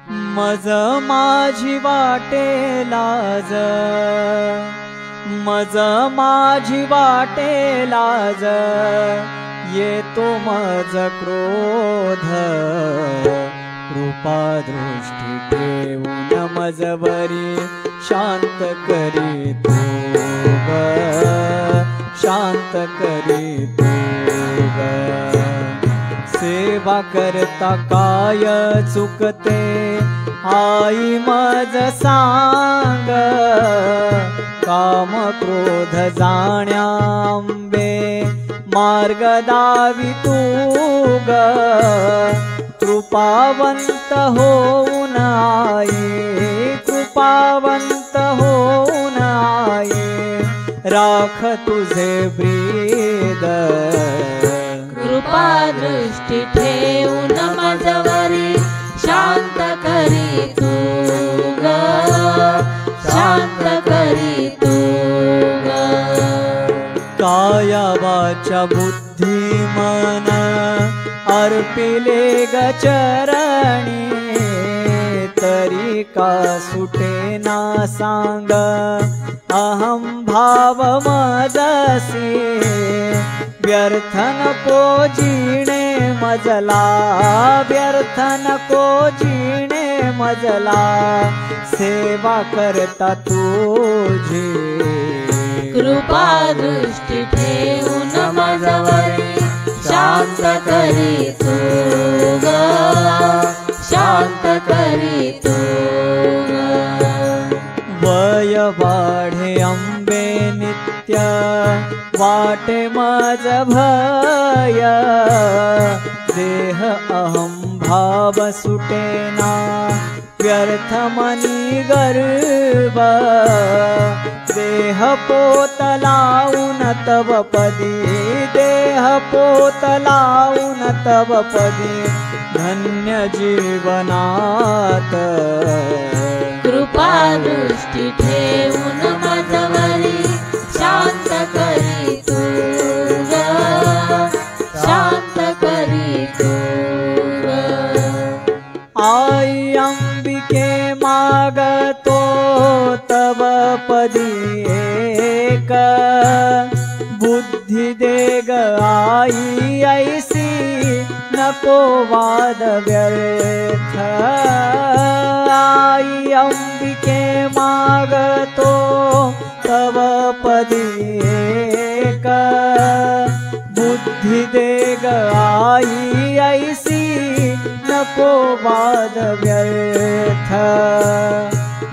मज माझी वाटे लाज, मज माझी वाटे लाज, येतो मज क्रोध, कृपा दृष्टी ठेवून मजवरी शांत करी तू ग, शांत करी तू ग। सेवा करता काय चुकते आई मज सांग, काम क्रोध जाण्याबे मार्ग दावी तू ग। कृपावंत होऊन आई, कृपावंत होऊन आई, राख तुझे ब्रीद, कृपा दृष्टी ठेवून मजवरी शांत करी तू ग, शांत करी तू ग। काया वाचा बुद्धी मन अर्पिले ग चरणी, तरी का सुटे ना सांग अहम भाव मजसी। व्यर्थ नको जीणे मजला, व्यर्थ नको जीणे मजला, सेवा करता तुझी कृपा दृष्टी ठेवून मजवरी शांत करी तू ग, शांत करी तू ग। वय वाढे अंबे नित्य वाटे मज भय, देह अहम भाव सुटेना व्यर्थ मनी गर्व। देह पोतलाऊन तव पदी, देह पोतलाऊन तव पदी, धन्य जीवनात कृपा दृष्टी ठेवून मजवरी शांत करी तू ग, शांत करी तू ग। आई अंबिके मागतो तव पदी एक, बुद्धी दे ग आई ऐसी नको वाद व्यर्थ। आई अंबिके मागतो तव पदी एक, बुद्धी दे ग आई ऐसी नको वाद व्यर्थ।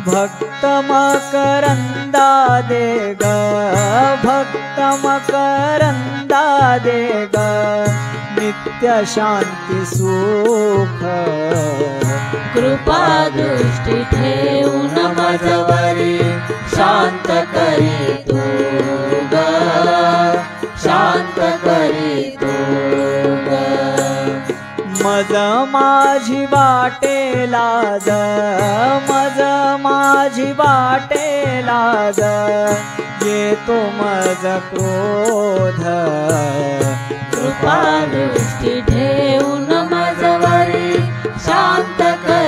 भक्त मकरंदा दे ग, भक्त मकरंदा दे ग, नित्य शांती सुख। कृपा दृष्टी ठेवून मजवरी शांत करी तू ग, शांत करी तू ग। मज माझी वाटे लाज, मज माझी वाटे लाज, येतो मज क्रोध, कृपा दृष्टी ठेवून मजवरी शांत करी